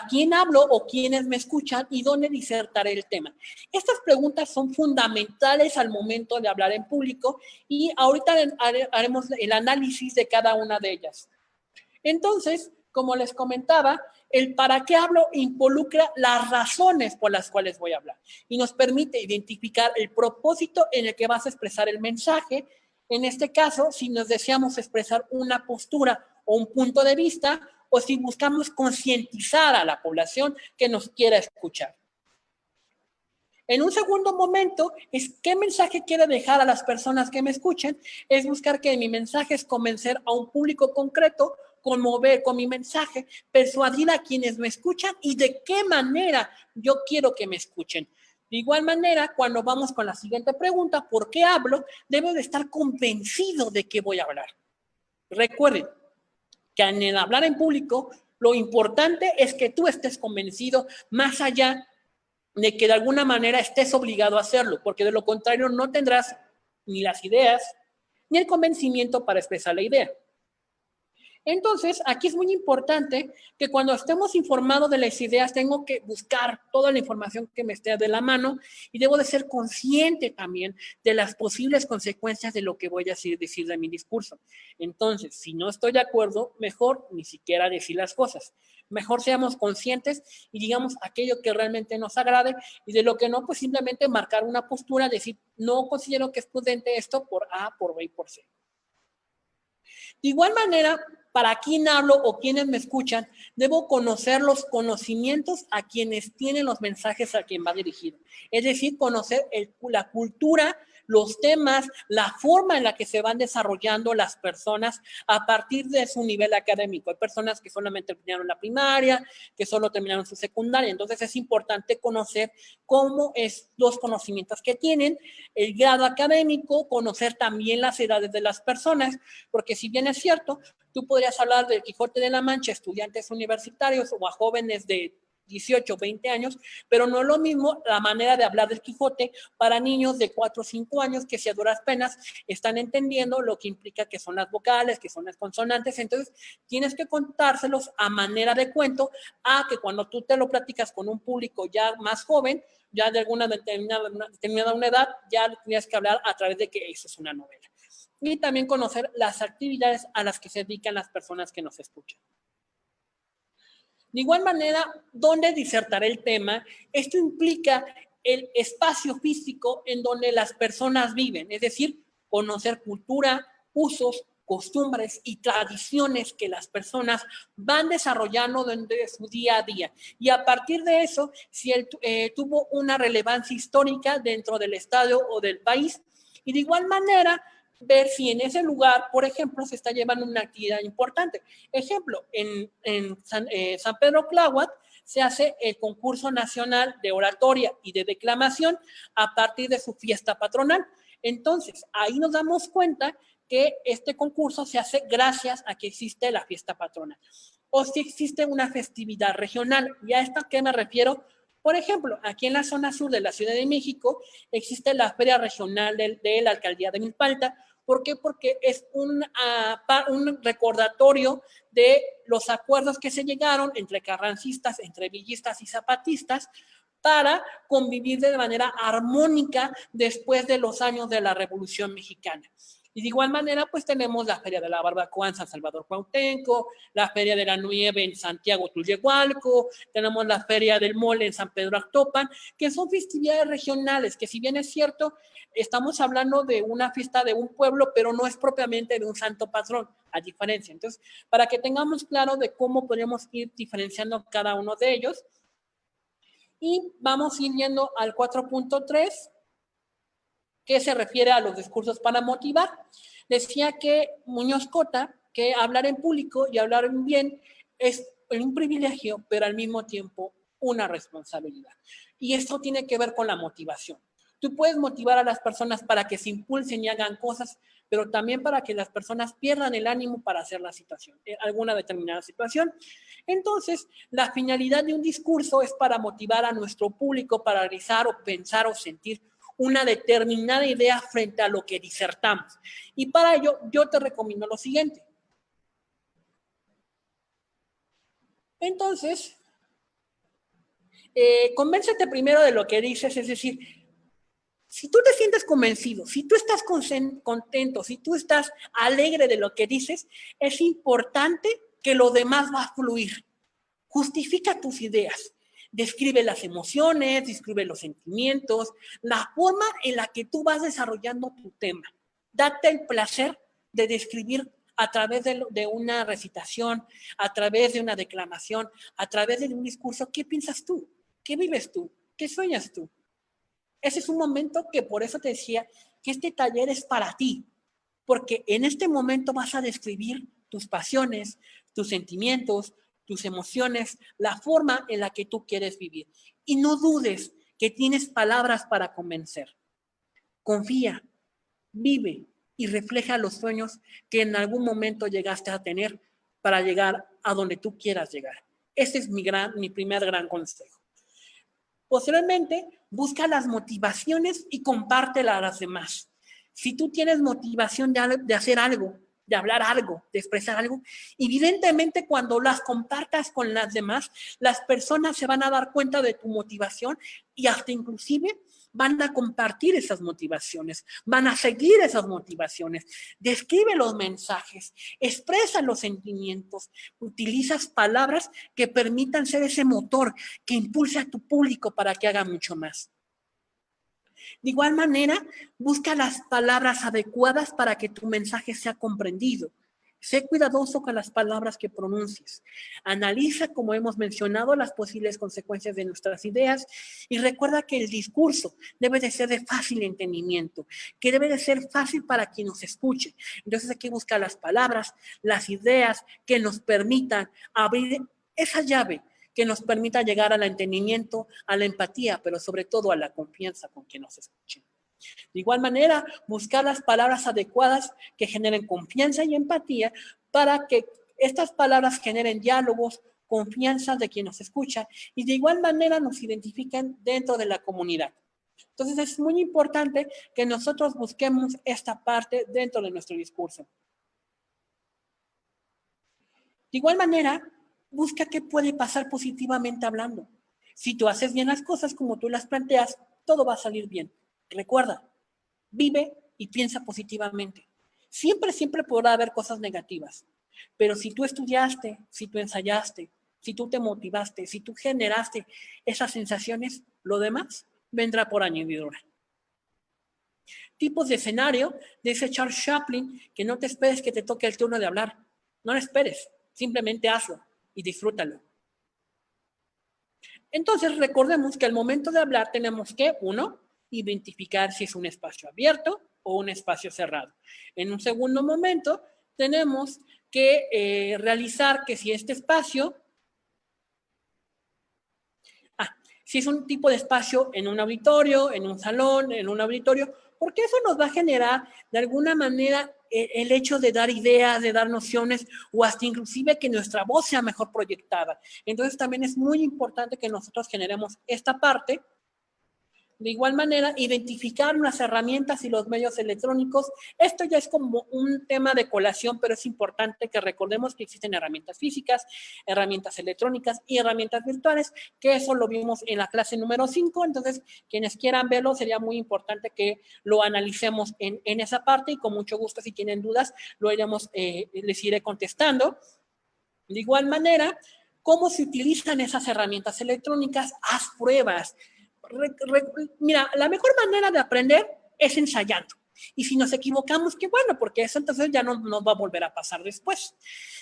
quién hablo o quiénes me escuchan y dónde disertaré el tema? Estas preguntas son fundamentales al momento de hablar en público y ahorita haremos el análisis de cada una de ellas. Entonces, como les comentaba, el para qué hablo involucra las razones por las cuales voy a hablar y nos permite identificar el propósito en el que vas a expresar el mensaje. En este caso, si nos deseamos expresar una postura o un punto de vista o si buscamos concientizar a la población que nos quiera escuchar. En un segundo momento, es qué mensaje quiero dejar a las personas que me escuchen, es buscar que mi mensaje es convencer a un público concreto, conmover con mi mensaje, persuadir a quienes me escuchan y de qué manera yo quiero que me escuchen. De igual manera, cuando vamos con la siguiente pregunta, ¿por qué hablo? Debo de estar convencido de que voy a hablar. Recuerden que en el hablar en público, lo importante es que tú estés convencido más allá de que de alguna manera estés obligado a hacerlo, porque de lo contrario no tendrás ni las ideas ni el convencimiento para expresar la idea. Entonces, aquí es muy importante que cuando estemos informados de las ideas, tengo que buscar toda la información que me esté de la mano y debo de ser consciente también de las posibles consecuencias de lo que voy a decir de mi discurso. Entonces, si no estoy de acuerdo, mejor ni siquiera decir las cosas. Mejor seamos conscientes y digamos aquello que realmente nos agrade y de lo que no, pues simplemente marcar una postura, decir, no considero que es prudente esto por A, por B y por C. De igual manera, para quién hablo o quienes me escuchan, debo conocer los conocimientos a quienes tienen los mensajes a quien va dirigido. Es decir, conocer la cultura, los temas, la forma en la que se van desarrollando las personas a partir de su nivel académico. Hay personas que solamente terminaron la primaria, que solo terminaron su secundaria. Entonces es importante conocer cómo es los conocimientos que tienen, el grado académico, conocer también las edades de las personas, porque si bien es cierto, tú podrías hablar del Quijote de la Mancha a estudiantes universitarios o a jóvenes de 18, 20 años, pero no es lo mismo la manera de hablar del Quijote para niños de 4 o 5 años que si a duras penas están entendiendo lo que implica que son las vocales, que son las consonantes. Entonces, tienes que contárselos a manera de cuento, a que cuando tú te lo platicas con un público ya más joven, ya de alguna determinada una edad, ya tienes que hablar a través de que eso es una novela. Y también conocer las actividades a las que se dedican las personas que nos escuchan. De igual manera, ¿dónde disertaré el tema? Esto implica el espacio físico en donde las personas viven, es decir, conocer cultura, usos, costumbres y tradiciones que las personas van desarrollando desde su día a día. Y a partir de eso, si él tuvo una relevancia histórica dentro del estado o del país. Y de igual manera, ver si en ese lugar, por ejemplo, se está llevando una actividad importante. Ejemplo, en San Pedro Tláhuac se hace el concurso nacional de oratoria y de declamación a partir de su fiesta patronal. Entonces, ahí nos damos cuenta que este concurso se hace gracias a que existe la fiesta patronal. O si existe una festividad regional. ¿Y a esta qué me refiero? Por ejemplo, aquí en la zona sur de la Ciudad de México existe la Feria Regional de la Alcaldía de Milpalta. ¿Por qué? Porque es un recordatorio de los acuerdos que se llegaron entre carrancistas, entre villistas y zapatistas para convivir de manera armónica después de los años de la Revolución Mexicana. Y de igual manera, pues tenemos la Feria de la Barbacoa en San Salvador Cuauhtémoc, la Feria de la Nieve en Santiago Tullehualco, tenemos la Feria del Mole en San Pedro Actopan, que son festividades regionales, que si bien es cierto, estamos hablando de una fiesta de un pueblo, pero no es propiamente de un santo patrón, a diferencia. Entonces, para que tengamos claro de cómo podemos ir diferenciando cada uno de ellos, y vamos a ir yendo al 4.3, que se refiere a los discursos para motivar. Decía que Muñoz Cota, que hablar en público y hablar bien es un privilegio, pero al mismo tiempo una responsabilidad. Y esto tiene que ver con la motivación. Tú puedes motivar a las personas para que se impulsen y hagan cosas, pero también para que las personas pierdan el ánimo para hacer la situación, alguna determinada situación. Entonces, la finalidad de un discurso es para motivar a nuestro público para realizar o pensar o sentir una determinada idea frente a lo que disertamos. Y para ello, yo te recomiendo lo siguiente. Entonces, convéncete primero de lo que dices, es decir, si tú te sientes convencido, si tú estás contento, si tú estás alegre de lo que dices, es importante que lo demás va a fluir. Justifica tus ideas. Describe las emociones, describe los sentimientos, la forma en la que tú vas desarrollando tu tema. Date el placer de describir a través de una recitación, a través de una declamación, a través de un discurso, ¿qué piensas tú? ¿Qué vives tú? ¿Qué sueñas tú? Ese es un momento que por eso te decía que este taller es para ti, porque en este momento vas a describir tus pasiones, tus sentimientos, tus emociones, la forma en la que tú quieres vivir. Y no dudes que tienes palabras para convencer. Confía, vive y refleja los sueños que en algún momento llegaste a tener para llegar a donde tú quieras llegar. Ese es mi primer gran consejo. Posteriormente, busca las motivaciones y compártelas a las demás. Si tú tienes motivación de hacer algo, de hablar algo, de expresar algo, evidentemente cuando las compartas con las demás, las personas se van a dar cuenta de tu motivación y hasta inclusive van a compartir esas motivaciones, van a seguir esas motivaciones. Describe los mensajes, expresa los sentimientos, utilizas palabras que permitan ser ese motor que impulse a tu público para que haga mucho más. De igual manera, busca las palabras adecuadas para que tu mensaje sea comprendido. Sé cuidadoso con las palabras que pronuncies. Analiza, como hemos mencionado, las posibles consecuencias de nuestras ideas y recuerda que el discurso debe de ser de fácil entendimiento, que debe de ser fácil para quien nos escuche. Entonces hay que buscar las palabras, las ideas que nos permitan abrir esa llave que nos permita llegar al entendimiento, a la empatía, pero sobre todo a la confianza con quien nos escuchen. De igual manera, buscar las palabras adecuadas que generen confianza y empatía para que estas palabras generen diálogos, confianza de quien nos escucha y de igual manera nos identifiquen dentro de la comunidad. Entonces es muy importante que nosotros busquemos esta parte dentro de nuestro discurso. De igual manera, busca qué puede pasar positivamente hablando. Si tú haces bien las cosas como tú las planteas, todo va a salir bien. Recuerda, vive y piensa positivamente. Siempre podrá haber cosas negativas, pero si tú estudiaste, si tú ensayaste, si tú te motivaste, si tú generaste esas sensaciones, lo demás vendrá por añadidura. Tipos de escenario, dice Charles Chaplin, que no te esperes que te toque el turno de hablar. No lo esperes, simplemente hazlo y disfrútalo. Entonces, recordemos que al momento de hablar tenemos que, uno, identificar si es un espacio abierto o un espacio cerrado. En un segundo momento, tenemos que realizar que si este espacio, si es un tipo de espacio en un auditorio, en un salón, en un auditorio, porque eso nos va a generar de alguna manera el hecho de dar ideas, de dar nociones o hasta inclusive que nuestra voz sea mejor proyectada. Entonces también es muy importante que nosotros generemos esta parte De igual manera, identificar unas herramientas y los medios electrónicos. Esto ya es como un tema de colación, pero es importante que recordemos que existen herramientas físicas, herramientas electrónicas y herramientas virtuales, que eso lo vimos en la clase número 5. Entonces, quienes quieran verlo, sería muy importante que lo analicemos en esa parte y con mucho gusto, si tienen dudas, lo iremos, les iré contestando. De igual manera, ¿cómo se utilizan esas herramientas electrónicas? Haz pruebas. Mira, la mejor manera de aprender es ensayando. Y si nos equivocamos, qué bueno, porque eso entonces ya no nos va a volver a pasar después.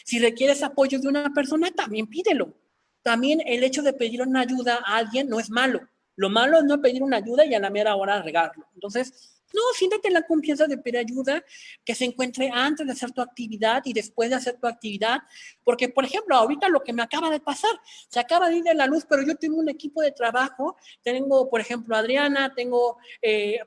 Si requieres apoyo de una persona, también pídelo. También el hecho de pedir una ayuda a alguien no es malo. Lo malo es no pedir una ayuda y a la mera hora regarlo. Entonces, no, siéntate en la confianza de pedir ayuda, que se encuentre antes de hacer tu actividad y después de hacer tu actividad. Porque, por ejemplo, ahorita lo que me acaba de pasar, se acaba de ir de la luz, pero yo tengo un equipo de trabajo. Tengo, por ejemplo, a Adriana, tengo,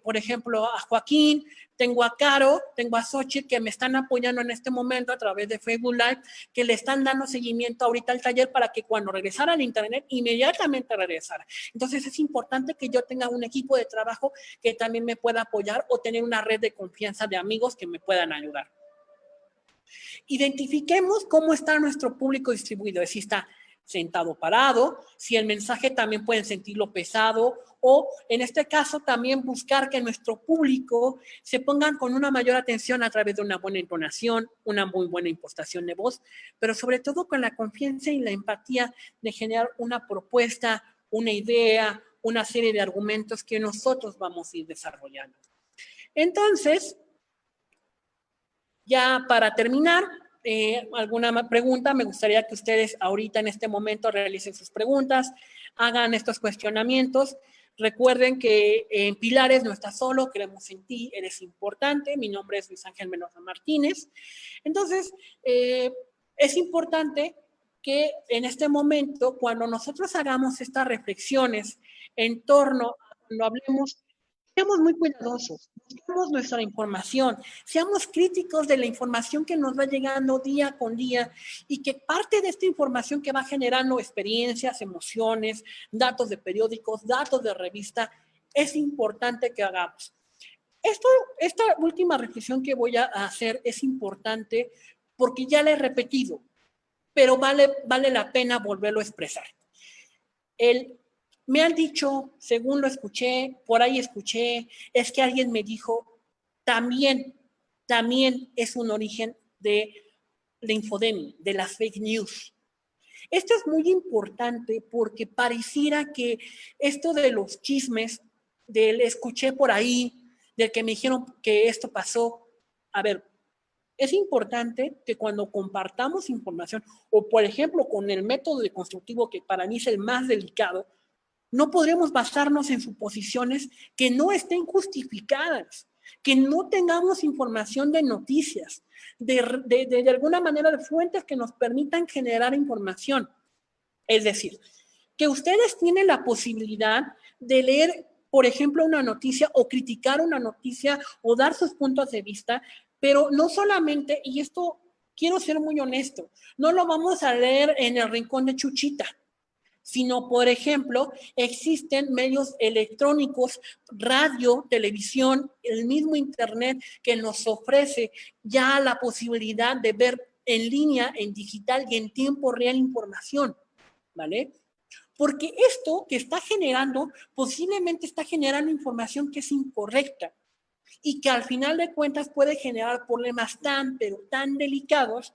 por ejemplo, a Joaquín, tengo a Caro, tengo a Xochitl, que me están apoyando en este momento a través de Facebook Live, que le están dando seguimiento ahorita al taller para que cuando regresara al internet, inmediatamente regresara. Entonces es importante que yo tenga un equipo de trabajo que también me pueda apoyar o tener una red de confianza de amigos que me puedan ayudar. Identifiquemos cómo está nuestro público distribuido, si está sentado, parado, si el mensaje también pueden sentirlo pesado, o en este caso también buscar que nuestro público se pongan con una mayor atención a través de una buena entonación, una muy buena impostación de voz, pero sobre todo con la confianza y la empatía de generar una propuesta, una idea, una serie de argumentos que nosotros vamos a ir desarrollando. Entonces, ya para terminar, alguna pregunta, me gustaría que ustedes ahorita en este momento realicen sus preguntas, hagan estos cuestionamientos. Recuerden que en Pilares no estás solo, creemos en ti, eres importante. Mi nombre es Luis Ángel Mendoza Martínez. Entonces, es importante que en este momento, cuando nosotros hagamos estas reflexiones en torno a cuando hablemos, seamos muy cuidadosos, busquemos nuestra información, seamos críticos de la información que nos va llegando día con día y que parte de esta información que va generando experiencias, emociones, datos de periódicos, datos de revista, es importante que hagamos. Esta última reflexión que voy a hacer es importante porque ya la he repetido, pero vale la pena volverlo a expresar. Me han dicho, según lo escuché, por ahí escuché, es que alguien me dijo, también es un origen de la infodemia, de las fake news. Esto es muy importante porque pareciera que esto de los chismes, del escuché por ahí, del que me dijeron que esto pasó, a ver, es importante que cuando compartamos información, o por ejemplo con el método deconstructivo, que para mí es el más delicado, no podremos basarnos en suposiciones que no estén justificadas, que no tengamos información de noticias, de alguna manera de fuentes que nos permitan generar información. Es decir, que ustedes tienen la posibilidad de leer, por ejemplo, una noticia o criticar una noticia o dar sus puntos de vista, pero no solamente, y esto quiero ser muy honesto, no lo vamos a leer en el rincón de Chuchita, sino, por ejemplo, existen medios electrónicos, radio, televisión, el mismo internet que nos ofrece ya la posibilidad de ver en línea, en digital y en tiempo real información, ¿vale? Porque esto que está generando, posiblemente está generando información que es incorrecta y que al final de cuentas puede generar problemas pero tan delicados.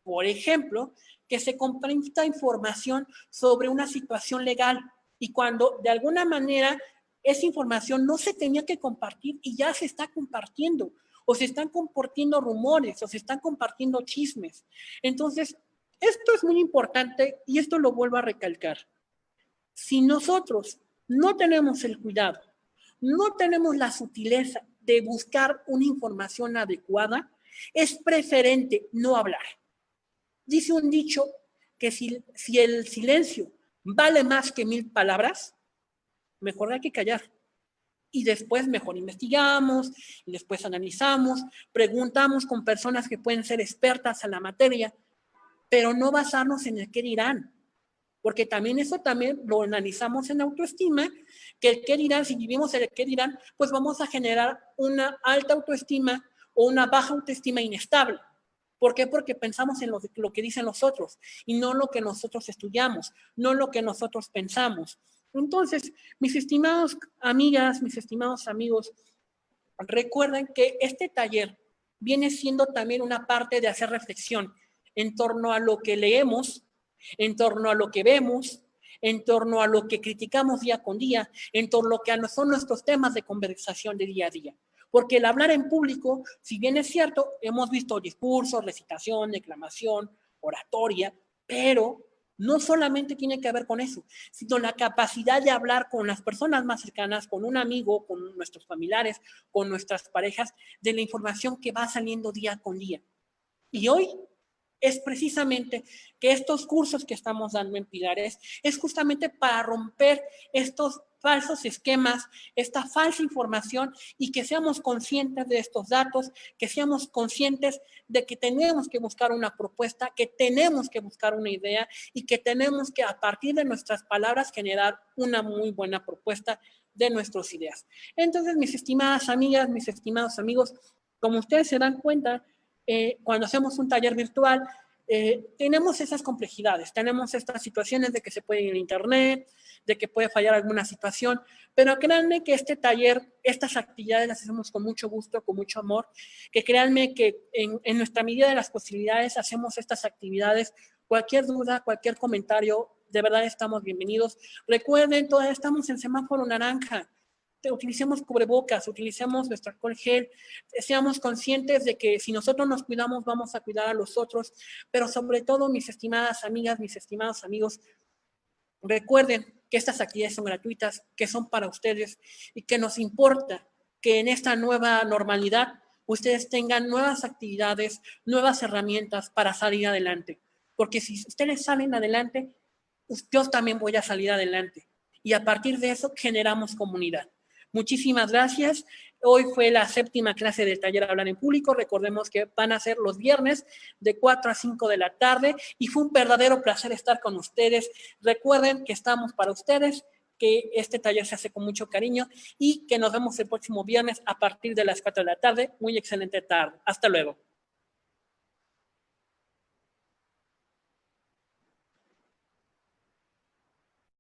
Por ejemplo, que se comparta información sobre una situación legal y cuando de alguna manera esa información no se tenía que compartir y ya se está compartiendo, o se están compartiendo rumores, o se están compartiendo chismes. Entonces, esto es muy importante y esto lo vuelvo a recalcar. Si nosotros no tenemos el cuidado, no tenemos la sutileza de buscar una información adecuada, es preferente no hablar. Dice un dicho que si el silencio vale más que 1000 palabras, mejor hay que callar. Y después mejor investigamos, y después analizamos, preguntamos con personas que pueden ser expertas en la materia, pero no basarnos en el qué dirán. porque también eso también lo analizamos en autoestima, que el qué dirán, si vivimos el qué dirán, pues vamos a generar una alta autoestima o una baja autoestima inestable. ¿Por qué? Porque pensamos en lo que dicen los otros y no lo que nosotros estudiamos, no lo que nosotros pensamos. Entonces, mis estimados amigas, mis estimados amigos, recuerden que este taller viene siendo también una parte de hacer reflexión en torno a lo que leemos, en torno a lo que vemos, en torno a lo que criticamos día con día, en torno a lo que son nuestros temas de conversación de día a día. Porque el hablar en público, si bien es cierto, hemos visto discursos, recitación, declamación, oratoria, pero no solamente tiene que ver con eso, sino la capacidad de hablar con las personas más cercanas, con un amigo, con nuestros familiares, con nuestras parejas, de la información que va saliendo día con día. Y hoy es precisamente que estos cursos que estamos dando en Pilares es justamente para romper estos falsos esquemas, esta falsa información y que seamos conscientes de estos datos, que seamos conscientes de que tenemos que buscar una propuesta, que tenemos que buscar una idea y que tenemos que a partir de nuestras palabras generar una muy buena propuesta de nuestras ideas. Entonces, mis estimadas amigas, mis estimados amigos, como ustedes se dan cuenta, cuando hacemos un taller virtual, tenemos esas complejidades, tenemos estas situaciones de que se puede ir a internet, de que puede fallar alguna situación, pero créanme que este taller, estas actividades las hacemos con mucho gusto, con mucho amor, que créanme que en nuestra medida de las posibilidades hacemos estas actividades. Cualquier duda, cualquier comentario, de verdad estamos bienvenidos. Recuerden, todavía estamos en semáforo naranja. Utilicemos cubrebocas, utilicemos nuestro alcohol gel, seamos conscientes de que si nosotros nos cuidamos, vamos a cuidar a los otros, pero sobre todo, mis estimadas amigas, mis estimados amigos, recuerden que estas actividades son gratuitas, que son para ustedes y que nos importa que en esta nueva normalidad ustedes tengan nuevas actividades, nuevas herramientas para salir adelante. Porque si ustedes salen adelante, yo también voy a salir adelante. Y a partir de eso generamos comunidad. Muchísimas gracias. Hoy fue la 7ª clase del taller Hablar en Público. Recordemos que van a ser los viernes de 4 a 5 de la tarde y fue un verdadero placer estar con ustedes. Recuerden que estamos para ustedes, que este taller se hace con mucho cariño y que nos vemos el próximo viernes a partir de las 4 de la tarde. Muy excelente tarde. Hasta luego.